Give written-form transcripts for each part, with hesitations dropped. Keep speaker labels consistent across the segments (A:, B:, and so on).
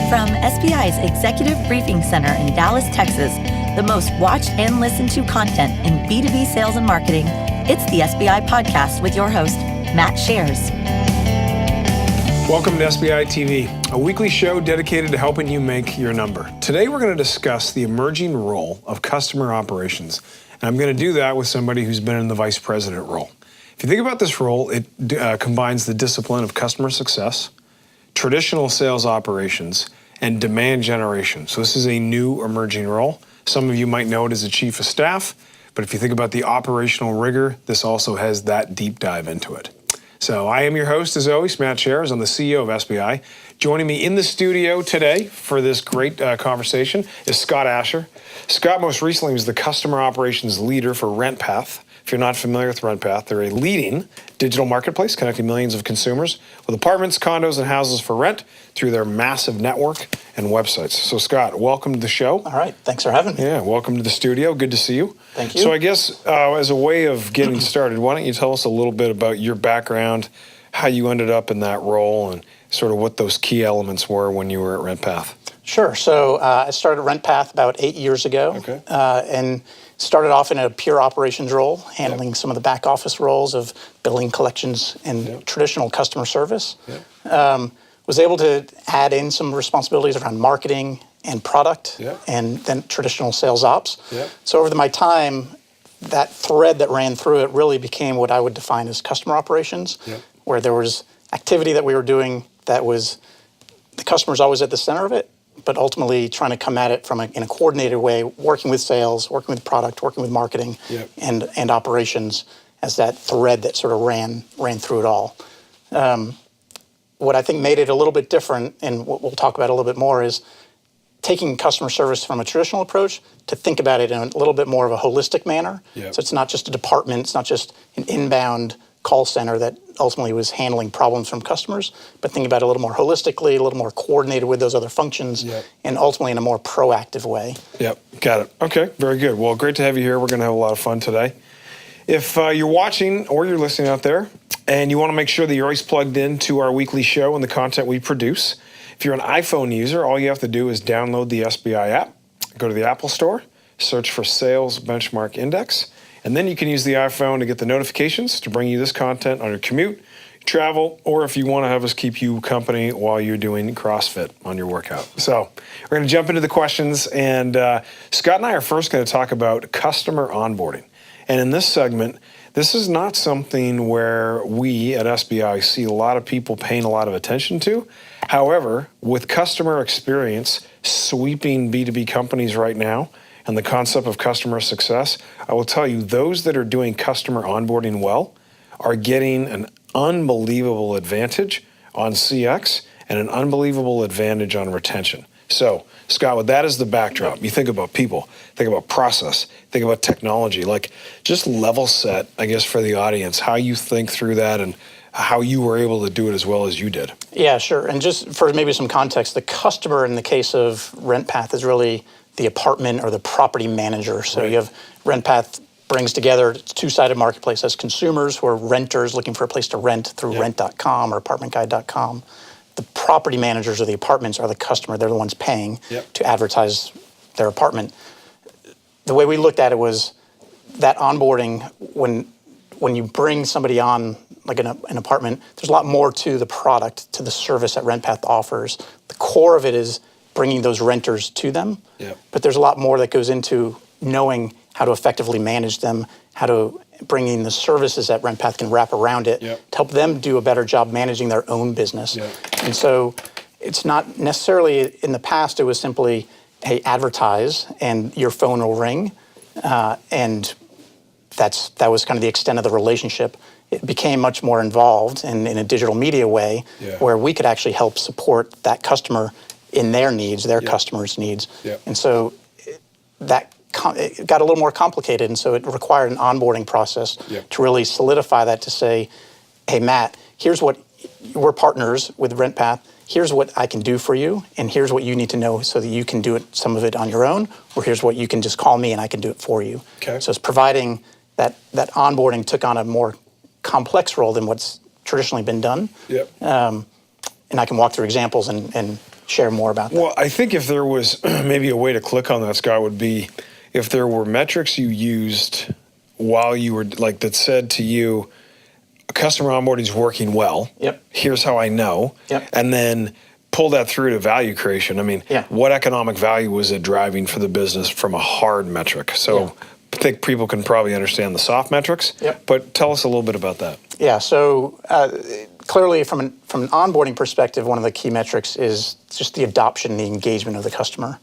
A: From SBI's Executive Briefing Center in Dallas, Texas, the most watched and listened to content in B2B sales and marketing, it's the SBI Podcast with your host, Matt Shares.
B: Welcome to SBI TV, a weekly show dedicated to helping you make your number. Today we're going to discuss the emerging role of customer operations, and I'm going to do that with somebody who's been in the vice president role. If you think about this role, it combines the discipline of customer success, traditional sales operations, and demand generation. So this is a new emerging role. Some of you might know it as a chief of staff, but if you think about the operational rigor, this also has that deep dive into it. So I am your host, as always, Matt Shares. I'm the CEO of SBI. Joining me in the studio today for this great conversation is Scott Asher. Scott most recently was the customer operations leader for RentPath. If you're not familiar with RentPath, they're a leading digital marketplace connecting millions of consumers with apartments, condos, and houses for rent through their massive network and websites. So Scott, welcome to the show.
C: All right, thanks for having me.
B: Yeah, welcome to the studio. Good to see you.
C: Thank you.
B: So I guess as a way of getting started, why don't you tell us a little bit about your background, how you ended up in that role, and sort of what those key elements were when you were at RentPath.
C: Sure. So I started RentPath about 8 years ago, and started off in a pure operations role, handling some of the back office roles of billing, collections, and traditional customer service. Was able to add in some responsibilities around marketing and product, and then traditional sales ops. So over my time, that thread that ran through it really became what I would define as customer operations, where there was activity that we were doing that was the customer's always at the center of it, but ultimately trying to come at it from in a coordinated way, working with sales, working with product, working with marketing, and operations as that thread that sort of ran through it all. What I think made it a little bit different, and what we'll talk about a little bit more, is taking customer service from a traditional approach to think about it in a little bit more of a holistic manner. So it's not just a department, it's not just an inbound call center that ultimately was handling problems from customers, but think about it a little more holistically, a little more coordinated with those other functions, and ultimately in a more proactive way.
B: Got it. Okay, very good. Well, great to have you here. We're going to have a lot of fun today. If you're watching or you're listening out there, and you want to make sure that you're always plugged into our weekly show and the content we produce, if you're an iPhone user, all you have to do is download the SBI app, go to the Apple Store, search for Sales Benchmark Index, and then you can use the iPhone to get the notifications to bring you this content on your commute, travel, or if you want to have us keep you company while you're doing CrossFit on your workout. So we're going to jump into the questions, and Scott and I are first going to talk about customer onboarding. And in this segment, this is not something where we at SBI see a lot of people paying a lot of attention to. However, with customer experience sweeping B2B companies right now and the concept of customer success, I will tell you, those that are doing customer onboarding well are getting an unbelievable advantage on CX and an unbelievable advantage on retention. So, Scott, with that as the backdrop, you think about people, think about process, think about technology, like just level set, I guess, for the audience, how you think through that and how you were able to do it as well as you did.
C: Yeah, sure. And just for maybe some context, the customer in the case of RentPath is really the apartment or the property manager. So you have RentPath brings together a two-sided marketplace as consumers who are renters looking for a place to rent through rent.com or apartmentguide.com. The property managers of the apartments are the customer. They're the ones paying to advertise their apartment. The way we looked at it was that onboarding, when you bring somebody on, like an apartment, there's a lot more to the product, to the service that RentPath offers. The core of it is bringing those renters to them, but there's a lot more that goes into knowing how to effectively manage them, how to bring in the services that RentPath can wrap around it to help them do a better job managing their own business. And so it's not necessarily, in the past, it was simply, hey, advertise and your phone will ring. And that was kind of the extent of the relationship. It became much more involved in a digital media way where we could actually help support that customer in their needs, their customers' needs. And so it got a little more complicated, and so it required an onboarding process to really solidify that, to say, hey, Matt, here's what, we're partners with RentPath, here's what I can do for you, and here's what you need to know so that you can do it, some of it on your own, or here's what you can just call me and I can do it for you. So it's providing that onboarding took on a more complex role than what's traditionally been done. And I can walk through examples and share more about that.
B: Well, I think if there was maybe a way to click on that, Scott, would be if there were metrics you used while you were like that said to you, customer onboarding is working well.
C: Yep.
B: Here's how I know.
C: Yep.
B: And then pull that through to value creation. I mean, what economic value was it driving for the business from a hard metric? So I think people can probably understand the soft metrics, but tell us a little bit about that.
C: Yeah, so clearly from an onboarding perspective, one of the key metrics is just the adoption, the engagement of the customer.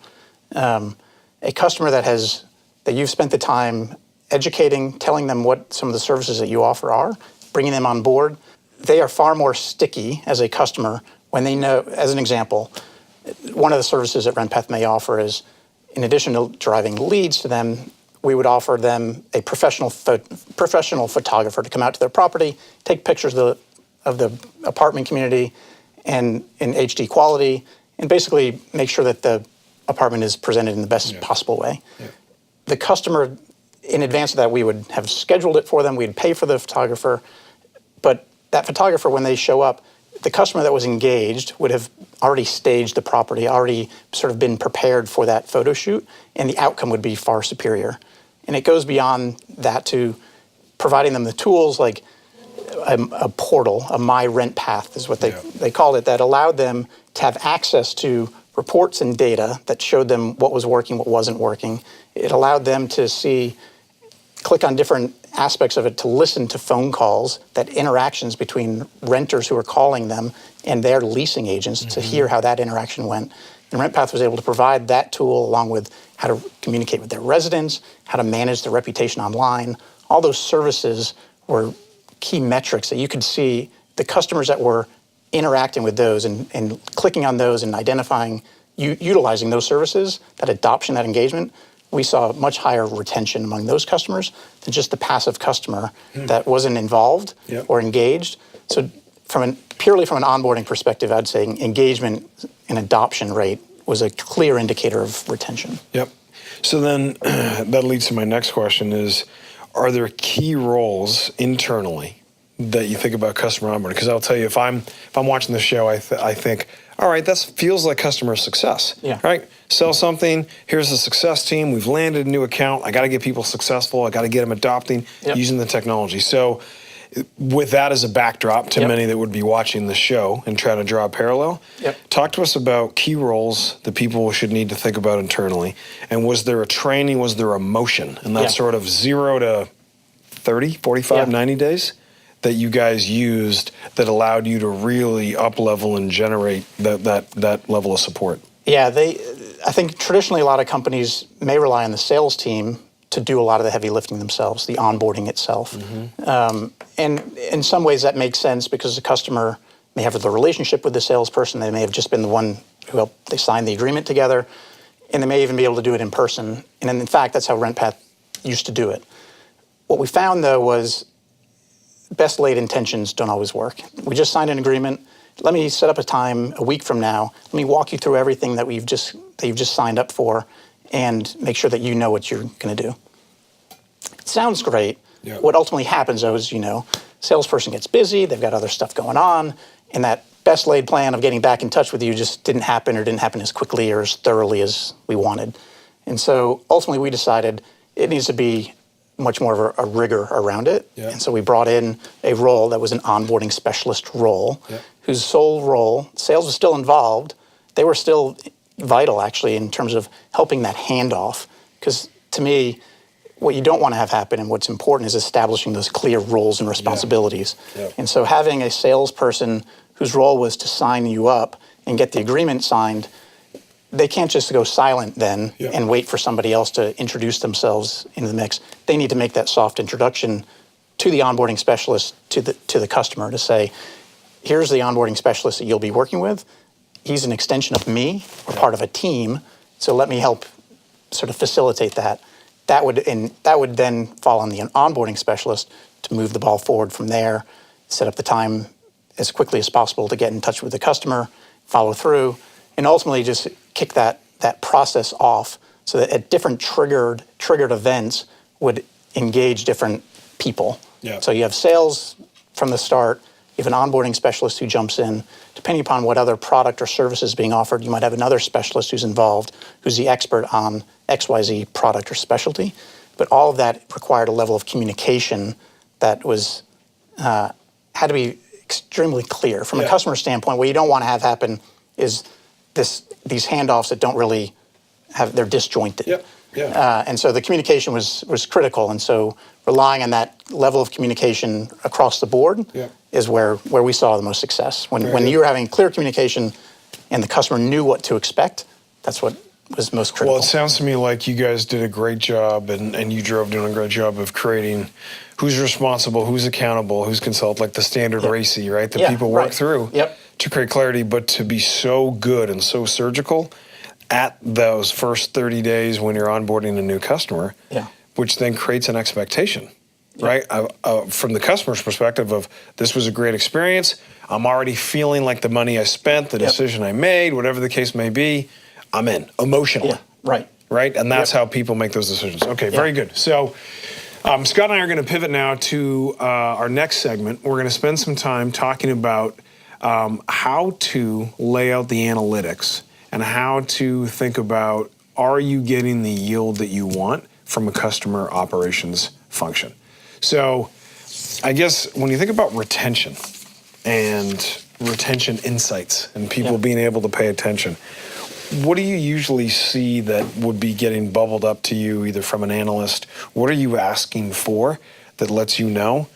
C: A customer that you've spent the time educating, telling them what some of the services that you offer are, bringing them on board, they are far more sticky as a customer when they know, as an example, one of the services that RentPath may offer is, in addition to driving leads to them, we would offer them a professional photographer to come out to their property, take pictures of the apartment community and in HD quality, and basically make sure that the apartment is presented in the best possible way. The customer, in advance of that, we would have scheduled it for them, we'd pay for the photographer, but that photographer, when they show up, the customer that was engaged would have already staged the property, already sort of been prepared for that photo shoot, and the outcome would be far superior. And it goes beyond that to providing them the tools like a portal, a My RentPath is what they called it, that allowed them to have access to reports and data that showed them what was working, what wasn't working. It allowed them to click on different aspects of it, to listen to phone calls, that interactions between renters who are calling them and their leasing agents to hear how that interaction went. And RentPath was able to provide that tool along with how to communicate with their residents, how to manage their reputation online. All those services were key metrics that you could see the customers that were interacting with those and clicking on those and identifying, utilizing those services, that adoption, that engagement. We saw much higher retention among those customers than just the passive customer that wasn't involved or engaged. So purely from an onboarding perspective, I'd say engagement and adoption rate was a clear indicator of retention.
B: Yep. So then that leads to my next question is, are there key roles internally that you think about customer onboarding? Because I'll tell you, if I'm watching the show, I think, all right, that feels like customer success, right? Sell something, here's the success team, we've landed a new account, I got to get people successful, I got to get them adopting, using the technology. So with that as a backdrop to many that would be watching the show and trying to draw a parallel, talk to us about key roles that people should need to think about internally. And was there a training, was there a motion in that sort of 0 to 30, 45, 90 days that you guys used that allowed you to really up-level and generate that level of support? Yeah,
C: I think traditionally a lot of companies may rely on the sales team to do a lot of the heavy lifting themselves, the onboarding itself. And in some ways that makes sense because the customer may have the relationship with the salesperson. They may have just been the one who helped they sign the agreement together, and they may even be able to do it in person. And in fact, that's how RentPath used to do it. What we found, though, was best laid intentions don't always work. We just signed an agreement. Let me set up a time a week from now. Let me walk you through everything that you've just signed up for and make sure that you know what you're going to do. It sounds great. What ultimately happens, though, is, salesperson gets busy, they've got other stuff going on, and that best laid plan of getting back in touch with you just didn't happen or didn't happen as quickly or as thoroughly as we wanted. And so ultimately we decided it needs to be much more of a rigor around it. And so we brought in a role that was an onboarding specialist role, whose sole role, sales was still involved. They were still vital, actually, in terms of helping that handoff. Because to me, what you don't want to have happen and what's important is establishing those clear roles and responsibilities. And so having a salesperson whose role was to sign you up and get the agreement signed, they can't just go silent then and wait for somebody else to introduce themselves into the mix. They need to make that soft introduction to the onboarding specialist, to the customer, to say, here's the onboarding specialist that you'll be working with. He's an extension of me. We're part of a team, so let me help sort of facilitate that. That would then fall on the onboarding specialist to move the ball forward from there, set up the time as quickly as possible to get in touch with the customer, follow through, and ultimately just kick that process off so that at different triggered events would engage different people. So you have sales from the start, You have an onboarding specialist who jumps in. Depending upon what other product or service is being offered, you might have another specialist who's involved, who's the expert on XYZ product or specialty. But all of that required a level of communication that was had to be extremely clear. From a customer standpoint, what you don't want to have happen is these handoffs that don't really they're disjointed. And so the communication was critical. And so relying on that level of communication across the board is where we saw the most success. When you were having clear communication and the customer knew what to expect, that's what was most critical.
B: Well, it sounds to me like you guys did a great job, and you drove doing a great job of creating who's responsible, who's accountable, who's consult, like the standard RACI, right? That people work through to create clarity, but to be so good and so surgical at those first 30 days when you're onboarding a new customer, which then creates an expectation, right? From the customer's perspective of this was a great experience. I'm already feeling like the money I spent, the decision I made, whatever the case may be, I'm in emotionally. Right? And that's how people make those decisions. Okay, very good. So Scott and I are going to pivot now to our next segment. We're going to spend some time talking about how to lay out the analytics and how to think about, are you getting the yield that you want from a customer operations function? So I guess when you think about retention and retention insights and people being able to pay attention, what do you usually see that would be getting bubbled up to you either from an analyst? What are you asking for that lets you know,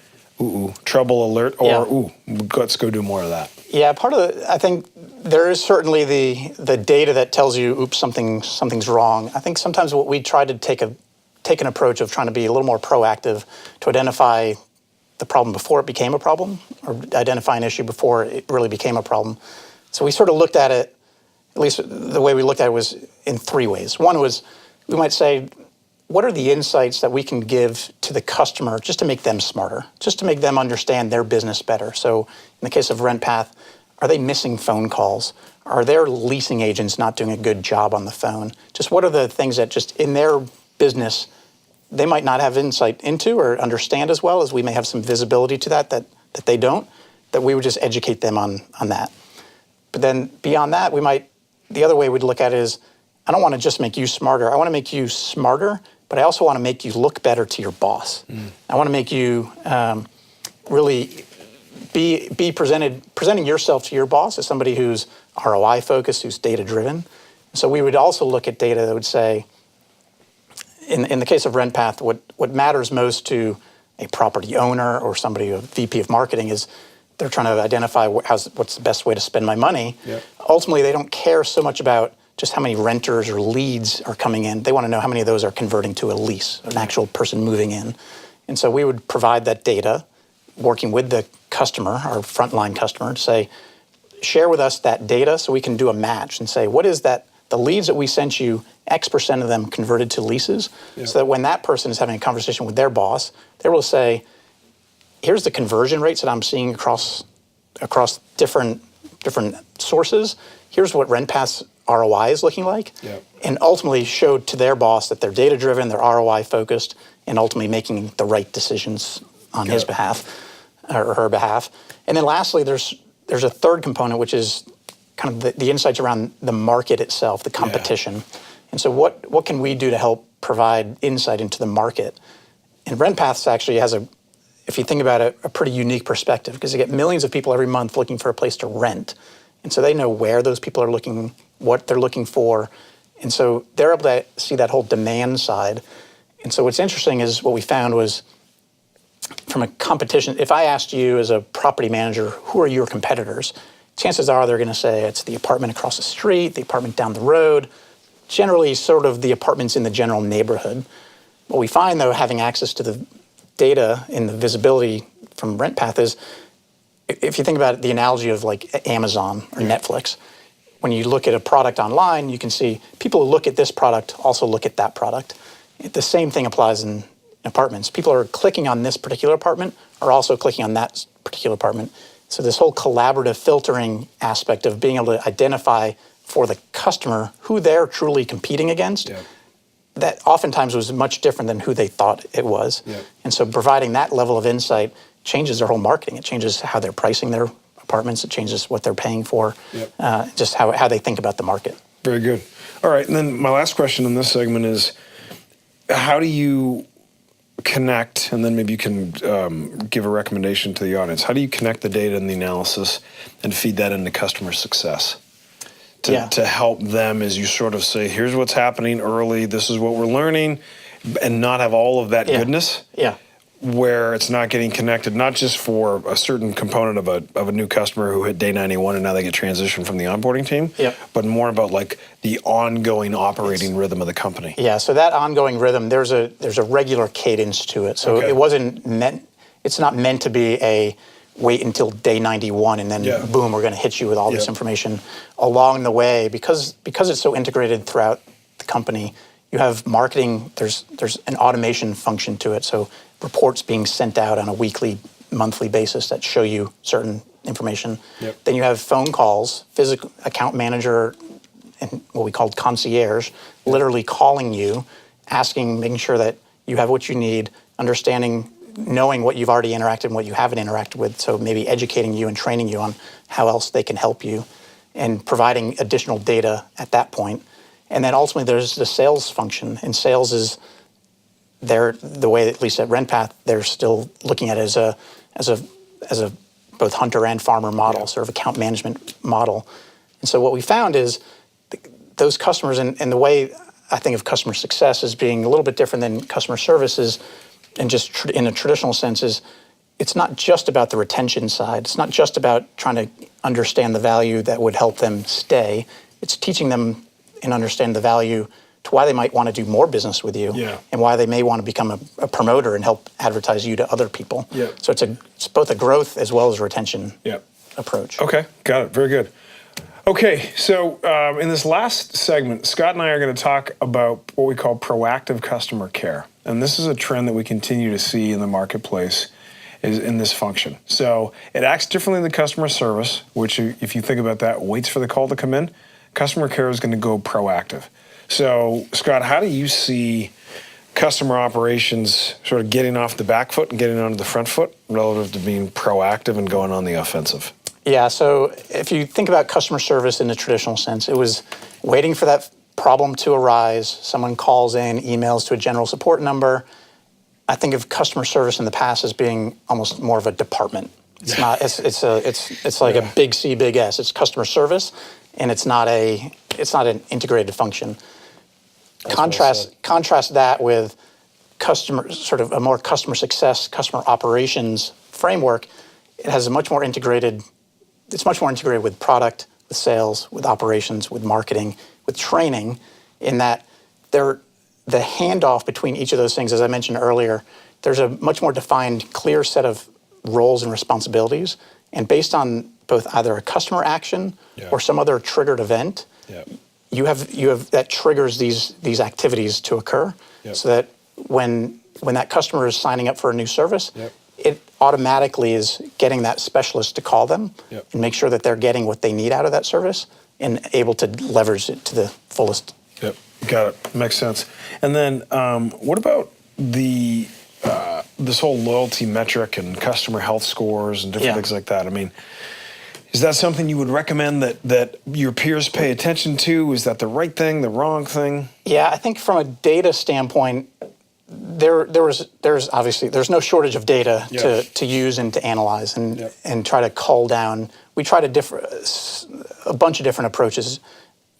B: trouble alert, or let's go do more of that?
C: Yeah, part of I think there is certainly the data that tells you, something's wrong. I think sometimes what we try to take an approach of trying to be a little more proactive to identify the problem before it became a problem, or identify an issue before it really became a problem. So we sort of looked at it, at least the way we looked at it was in three ways. One was, we might say, what are the insights that we can give to the customer just to make them smarter, just to make them understand their business better? So in the case of RentPath, are they missing phone calls? Are their leasing agents not doing a good job on the phone? Just what are the things that just in their business they might not have insight into or understand as well, as we may have some visibility to that they don't, that we would just educate them on that. But then beyond that, the other way we'd look at it is, I don't want to just make you smarter. I want to make you smarter, but I also want to make you look better to your boss. I want to make you really be presenting yourself to your boss as somebody who's ROI focused, who's data driven. So we would also look at data that would say, in the case of RentPath, what matters most to a property owner or somebody, a VP of marketing, is they're trying to identify what's the best way to spend my money. Ultimately, they don't care so much about just how many renters or leads are coming in. They want to know how many of those are converting to a lease, an actual person moving in. And so we would provide that data, working with the customer, our frontline customer, to say, share with us that data so we can do a match and say, what is that? The leads that we sent you, X% of them converted to leases, so that when that person is having a conversation with their boss, they're able to say, here's the conversion rates that I'm seeing across different sources. Here's what RentPath's ROI is looking like, and ultimately showed to their boss that they're data-driven, they're ROI-focused, and ultimately making the right decisions on his behalf or her behalf. And then lastly, there's a third component, which is kind of the insights around the market itself, the competition. And so what can we do to help provide insight into the market? And RentPath actually has if you think about it, a pretty unique perspective, because they get millions of people every month looking for a place to rent. And so they know where those people are looking, what they're looking for. And so they're able to see that whole demand side. And so what's interesting is what we found was, from a competition, if I asked you as a property manager, who are your competitors? Chances are they're going to say it's the apartment across the street, the apartment down the road, generally sort of the apartments in the general neighborhood. What we find, though, having access to the data and the visibility from RentPath is, if you think about it, the analogy of like Amazon or Netflix, when you look at a product online, you can see people who look at this product also look at that product. The same thing applies in apartments. People are clicking on this particular apartment are also clicking on that particular apartment. So this whole collaborative filtering aspect of being able to identify for the customer who they're truly competing against, that oftentimes was much different than who they thought it was. And so providing that level of insight changes their whole marketing. It changes how they're pricing their apartments. It changes what they're paying for, just how they think about the market.
B: Very good. All right, and then my last question in this segment is, how do you connect, and then maybe you can give a recommendation to the audience, how do you connect the data and the analysis and feed that into customer success to help them as you sort of say, here's what's happening early, this is what we're learning, and not have all of that goodness?
C: Yeah.
B: Where it's not getting connected, not just for a certain component of a new customer who hit day 91 and now they get transitioned from the onboarding team, but more about like the ongoing operating rhythm of the company.
C: Yeah, so that ongoing rhythm, there's a regular cadence to it. So it's not meant to be a wait until day 91 and then boom, we're going to hit you with all this information along the way. Because it's so integrated throughout the company, you have marketing, there's an automation function to it. So reports being sent out on a weekly, monthly basis that show you certain information. Then you have phone calls, physical account manager, and what we called concierge, literally calling you, asking, making sure that you have what you need, understanding, knowing what you've already interacted and what you haven't interacted with, so maybe educating you and training you on how else they can help you, and providing additional data at that point. And then ultimately there's the sales function, and sales is the way, at least at RentPath, they're still looking at it as a both hunter and farmer model, sort of account management model. And so what we found is those customers, and the way I think of customer success as being a little bit different than customer services, and just in a traditional sense, is it's not just about the retention side. It's not just about trying to understand the value that would help them stay. It's teaching them and understand the value to why they might want to do more business with you, and why they may want to become a promoter and help advertise you to other people. So it's both a growth as well as retention approach.
B: Okay, got it. Very good. Okay, so in this last segment, Scott and I are going to talk about what we call proactive customer care. And this is a trend that we continue to see in the marketplace is in this function. So it acts differently than customer service, which if you think about that, waits for the call to come in. Customer care is going to go proactive. So, Scott, how do you see customer operations sort of getting off the back foot and getting onto the front foot relative to being proactive and going on the offensive?
C: Yeah, so if you think about customer service in the traditional sense, it was waiting for that problem to arise. Someone calls in, emails to a general support number. I think of customer service in the past as being almost more of a department. It's not. It's like a big C, big S. It's customer service, and it's not an integrated function. Contrast that with sort of a more customer success, customer operations framework. It has a much more integrated. It's much more integrated with product, with sales, with operations, with marketing, with training. In that, the handoff between each of those things, as I mentioned earlier, there's a much more defined, clear set of roles and responsibilities, and based on both either a customer action or some other triggered event. You have that triggers these activities to occur, so that when that customer is signing up for a new service, it automatically is getting that specialist to call them and make sure that they're getting what they need out of that service and able to leverage it to the fullest.
B: Got it. Makes sense. And then what about this whole loyalty metric and customer health scores and different things like that? I mean, is that something you would recommend that your peers pay attention to? Is that the right thing, the wrong thing? Yeah,
C: I think from a data standpoint, there's obviously no shortage of data to use and to analyze and try to cull down. We tried a bunch of different approaches.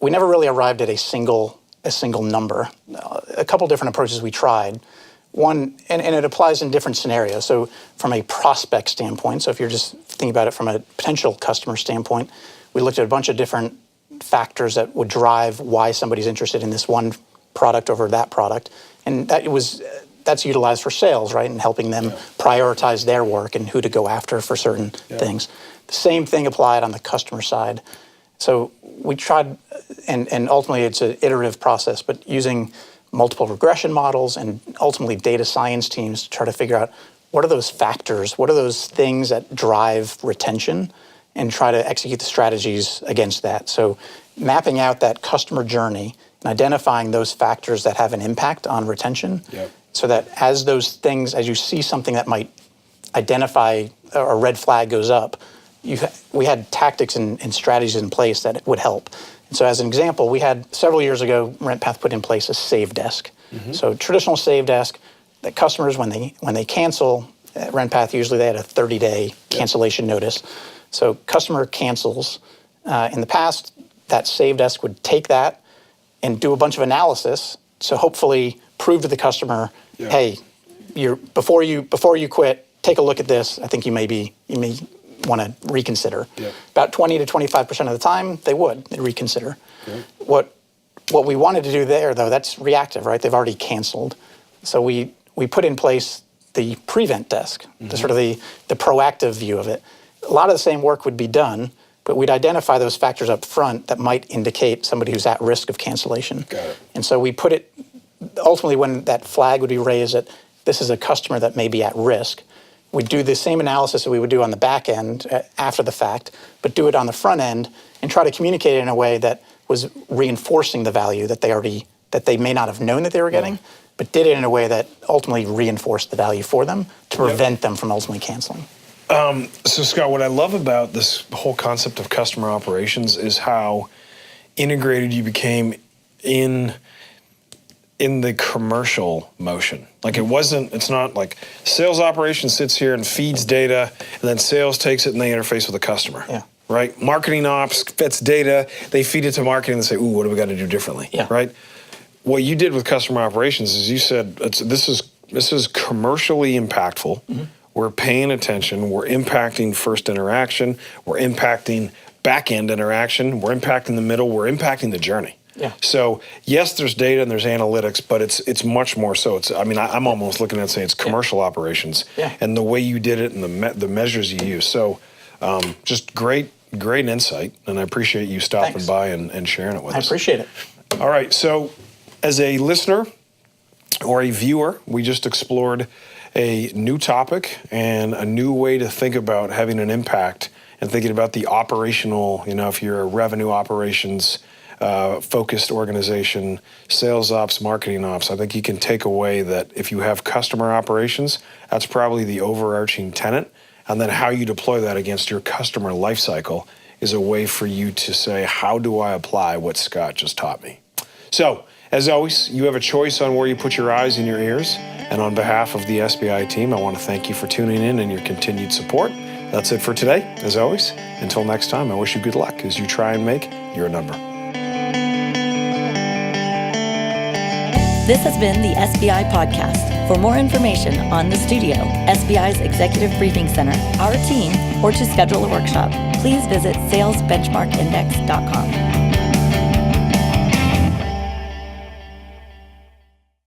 C: We never really arrived at a single number. A couple different approaches we tried. One, and it applies in different scenarios. So from a prospect standpoint, so if you're just thinking about it from a potential customer standpoint, we looked at a bunch of different factors that would drive why somebody's interested in this one product over that product. And that's utilized for sales, right? And helping them prioritize their work and who to go after for certain things. The same thing applied on the customer side. So we tried, and ultimately it's an iterative process, but using multiple regression models and ultimately data science teams to try to figure out what are those factors, what are those things that drive retention, and try to execute the strategies against that. So mapping out that customer journey and identifying those factors that have an impact on retention, so that as those things, as you see something that might identify or a red flag goes up, we had tactics and strategies in place that would help. And so as an example, we had several years ago, RentPath put in place a save desk. So traditional save desk that customers, when they cancel, at RentPath usually they had a 30-day cancellation notice. So customer cancels. In the past, that save desk would take that and do a bunch of analysis. So hopefully prove to the customer, hey, before you quit, take a look at this. I think you may want to reconsider. About 20 to 25% of the time, they'd reconsider. What we wanted to do there, though, that's reactive, right? They've already canceled. So we put in place the prevent desk, the sort of the proactive view of it. A lot of the same work would be done, but we'd identify those factors up front that might indicate somebody who's at risk of cancellation. And so we put it, ultimately when that flag would be raised that this is a customer that may be at risk, we'd do the same analysis that we would do on the back end after the fact, but do it on the front end and try to communicate it in a way that was reinforcing the value that they may not have known that they were getting, but did it in a way that ultimately reinforced the value for them to prevent them from ultimately canceling.
B: So Scott, what I love about this whole concept of customer operations is how integrated you became in the commercial motion. Like it's not like sales operations sits here and feeds data, and then sales takes it and they interface with the customer. Right? Marketing ops fits data, they feed it to marketing and say, ooh, what do we got to do differently? Right? What you did with customer operations is you said, this is commercially impactful. We're paying attention. We're impacting first interaction. We're impacting back-end interaction. We're impacting the middle. We're impacting the journey. So yes, there's data and there's analytics, but it's much more so. I'm almost looking at saying it's commercial operations and the way you did it and the measures you use. So just great insight, and I appreciate you stopping by and sharing it with us.
C: I appreciate it.
B: All right, so as a listener or a viewer, we just explored a new topic and a new way to think about having an impact and thinking about the operational, if you're a revenue operations focused organization, sales ops, marketing ops, I think you can take away that if you have customer operations, that's probably the overarching tenet. And then how you deploy that against your customer life cycle is a way for you to say, how do I apply what Scott just taught me? So, as always, you have a choice on where you put your eyes and your ears. And on behalf of the SBI team, I want to thank you for tuning in and your continued support. That's it for today. As always, until next time, I wish you good luck as you try and make your number.
A: This has been the SBI Podcast. For more information on the studio, SBI's Executive Briefing Center, our team, or to schedule a workshop, please visit salesbenchmarkindex.com.